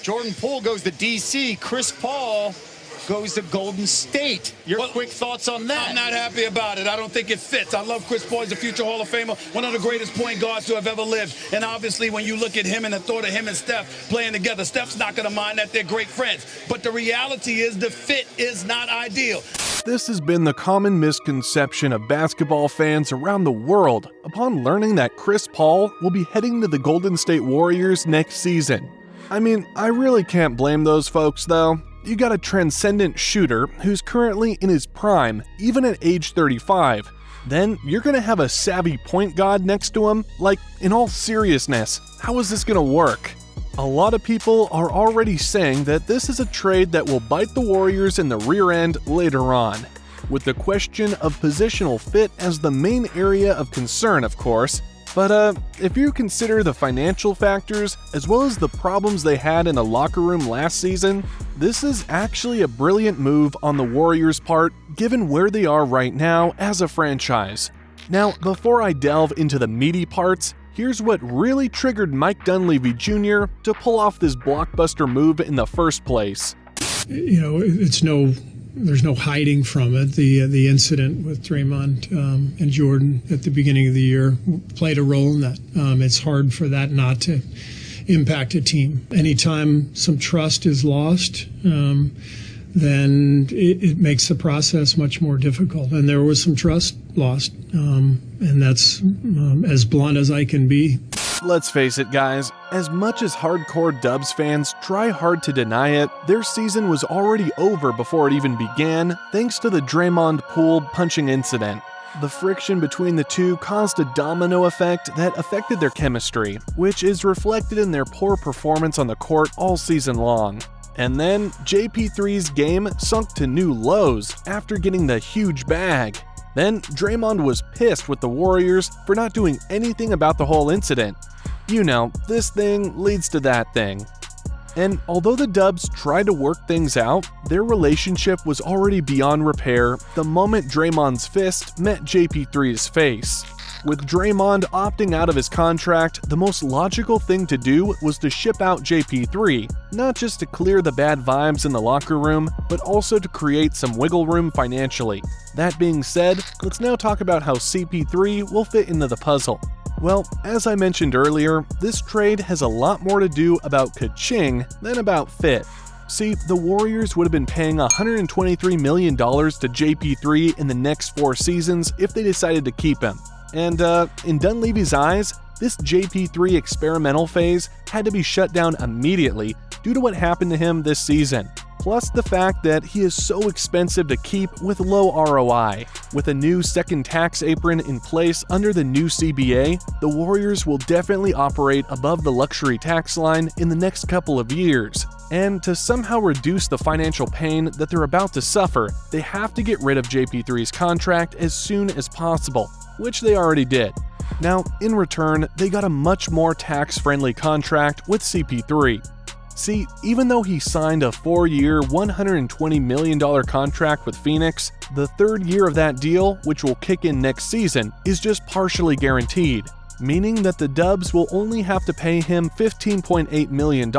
Jordan Poole goes to D.C. Chris Paul goes to Golden State. Your quick thoughts on that? I'm not happy about it. I don't think it fits. I love Chris Paul. He's a future Hall of Famer, one of the greatest point guards to have ever lived. And obviously, when you look at him and the thought of him and Steph playing together, Steph's not going to mind that they're great friends. But the reality is the fit is not ideal. This has been the common misconception of basketball fans around the world upon learning that Chris Paul will be heading to the Golden State Warriors next season. I mean, I really can't blame those folks though. You got a transcendent shooter who's currently in his prime, even at age 35. Then you're gonna have a savvy point guard next to him? Like, in all seriousness, how is this gonna work? A lot of people are already saying that this is a trade that will bite the Warriors in the rear end later on, with the question of positional fit as the main area of concern, of course. But if you consider the financial factors, as well as the problems they had in the locker room last season, this is actually a brilliant move on the Warriors' part, given where they are right now as a franchise. Now, before I delve into the meaty parts, here's what really triggered Mike Dunleavy Jr. to pull off this blockbuster move in the first place. You know, there's no hiding from it. The incident with Draymond and Jordan at the beginning of the year played a role in that. It's hard for that not to impact a team. Anytime some trust is lost, then it makes the process much more difficult. And there was some trust lost, and that's as blunt as I can be. Let's face it, guys, as much as hardcore Dubs fans try hard to deny it, their season was already over before it even began, thanks to the Draymond Poole punching incident. The friction between the two caused a domino effect that affected their chemistry, which is reflected in their poor performance on the court all season long. And then, JP3's game sunk to new lows after getting the huge bag. Then, Draymond was pissed with the Warriors for not doing anything about the whole incident. You know, this thing leads to that thing. And although the Dubs tried to work things out, their relationship was already beyond repair the moment Draymond's fist met JP3's face. With Draymond opting out of his contract, the most logical thing to do was to ship out JP3, not just to clear the bad vibes in the locker room, but also to create some wiggle room financially. That being said, let's now talk about how CP3 will fit into the puzzle. Well, as I mentioned earlier, this trade has a lot more to do about ka-ching than about fit. See, the Warriors would have been paying $123 million to JP3 in the next 4 seasons if they decided to keep him. And in Dunleavy's eyes, this JP3 experimental phase had to be shut down immediately due to what happened to him this season. Plus the fact that he is so expensive to keep with low ROI. With a new second tax apron in place under the new CBA, the Warriors will definitely operate above the luxury tax line in the next couple of years. And to somehow reduce the financial pain that they're about to suffer, they have to get rid of JP3's contract as soon as possible, which they already did. Now, in return, they got a much more tax-friendly contract with CP3. See, even though he signed a 4-year, $120 million contract with Phoenix, the third year of that deal, which will kick in next season, is just partially guaranteed, meaning that the Dubs will only have to pay him $15.8 million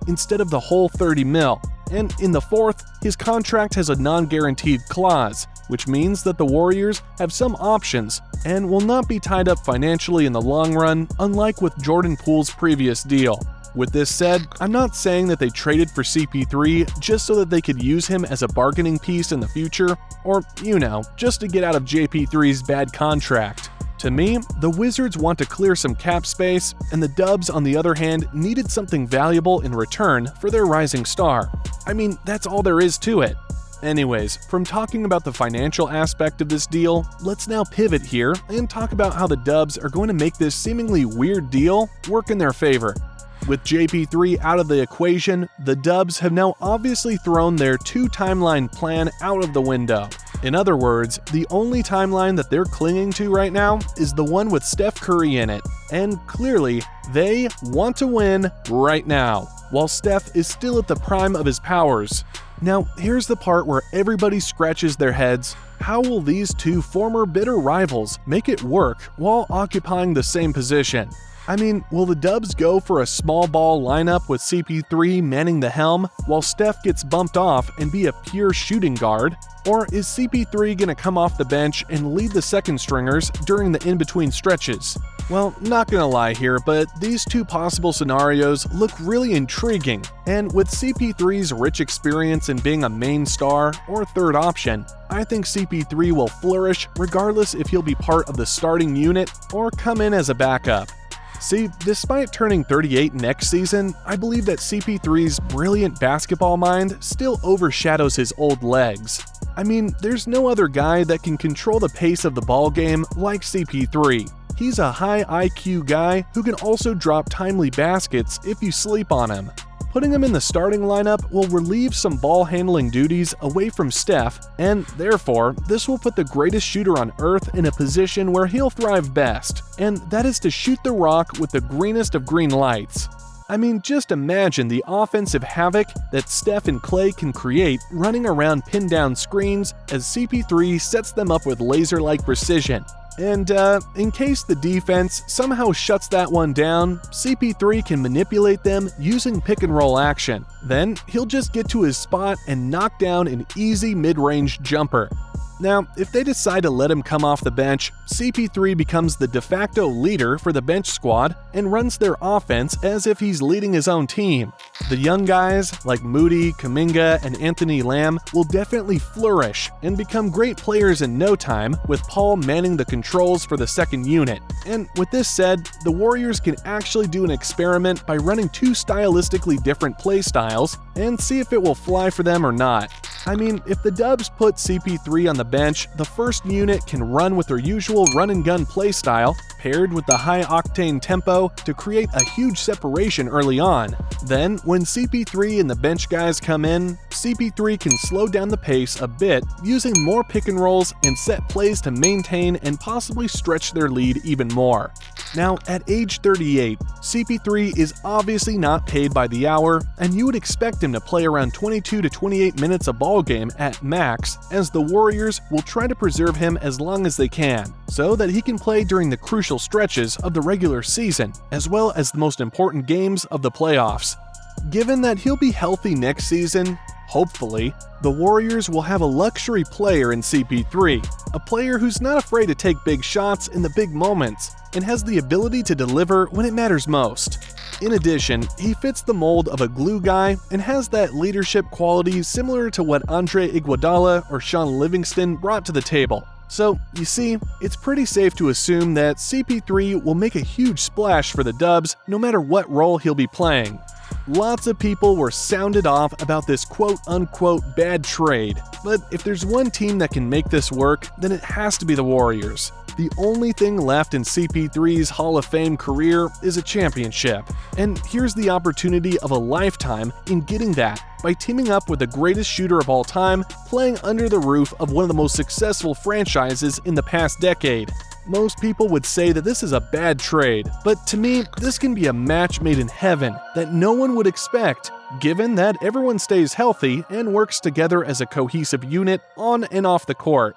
instead of the whole $30 million. And in the fourth, his contract has a non-guaranteed clause, which means that the Warriors have some options and will not be tied up financially in the long run, unlike with Jordan Poole's previous deal. With this said, I'm not saying that they traded for CP3 just so that they could use him as a bargaining piece in the future, or, you know, just to get out of JP3's bad contract. To me, the Wizards want to clear some cap space, and the Dubs, on the other hand, needed something valuable in return for their rising star. I mean, that's all there is to it. Anyways, from talking about the financial aspect of this deal, let's now pivot here and talk about how the Dubs are going to make this seemingly weird deal work in their favor. With JP3 out of the equation, the Dubs have now obviously thrown their 2-timeline plan out of the window. In other words, the only timeline that they're clinging to right now is the one with Steph Curry in it. And clearly, they want to win right now, while Steph is still at the prime of his powers. Now, here's the part where everybody scratches their heads. How will these two former bitter rivals make it work while occupying the same position? I mean, will the Dubs go for a small ball lineup with CP3 manning the helm while Steph gets bumped off and be a pure shooting guard? Or is CP3 going to come off the bench and lead the second stringers during the in-between stretches? Well, not gonna lie here, but these two possible scenarios look really intriguing, and with CP3's rich experience in being a main star or third option, I think CP3 will flourish regardless if he'll be part of the starting unit or come in as a backup. See, despite turning 38 next season, I believe that CP3's brilliant basketball mind still overshadows his old legs. I mean, there's no other guy that can control the pace of the ball game like CP3. He's a high IQ guy who can also drop timely baskets if you sleep on him. Putting him in the starting lineup will relieve some ball handling duties away from Steph, and therefore, this will put the greatest shooter on earth in a position where he'll thrive best, and that is to shoot the rock with the greenest of green lights. I mean, just imagine the offensive havoc that Steph and Clay can create running around pin-down screens as CP3 sets them up with laser-like precision. And in case the defense somehow shuts that one down, CP3 can manipulate them using pick-and-roll action. Then he'll just get to his spot and knock down an easy mid-range jumper. Now, if they decide to let him come off the bench, CP3 becomes the de facto leader for the bench squad and runs their offense as if he's leading his own team. The young guys like Moody, Kuminga, and Anthony Lamb will definitely flourish and become great players in no time, with Paul manning the controls for the second unit. And with this said, the Warriors can actually do an experiment by running two stylistically different play styles and see if it will fly for them or not. I mean, if the Dubs put CP3 on the bench, the first unit can run with their usual run-and-gun play style, paired with the high-octane tempo to create a huge separation early on. Then, when CP3 and the bench guys come in, CP3 can slow down the pace a bit using more pick-and-rolls and set plays to maintain and possibly stretch their lead even more. Now, at age 38, CP3 is obviously not paid by the hour, and you would expect him to play around 22 to 28 minutes a ball game at max, as the Warriors will try to preserve him as long as they can, so that he can play during the crucial stretches of the regular season, as well as the most important games of the playoffs. Given that he'll be healthy next season, hopefully, the Warriors will have a luxury player in CP3, a player who's not afraid to take big shots in the big moments, and has the ability to deliver when it matters most. In addition, he fits the mold of a glue guy and has that leadership quality similar to what Andre Iguodala or Sean Livingston brought to the table. So, you see, it's pretty safe to assume that CP3 will make a huge splash for the Dubs no matter what role he'll be playing. Lots of people were sounded off about this quote-unquote bad trade, but if there's one team that can make this work, then it has to be the Warriors. The only thing left in CP3's Hall of Fame career is a championship, and here's the opportunity of a lifetime in getting that by teaming up with the greatest shooter of all time, playing under the roof of one of the most successful franchises in the past decade. Most people would say that this is a bad trade, but to me, this can be a match made in heaven that no one would expect, given that everyone stays healthy and works together as a cohesive unit on and off the court.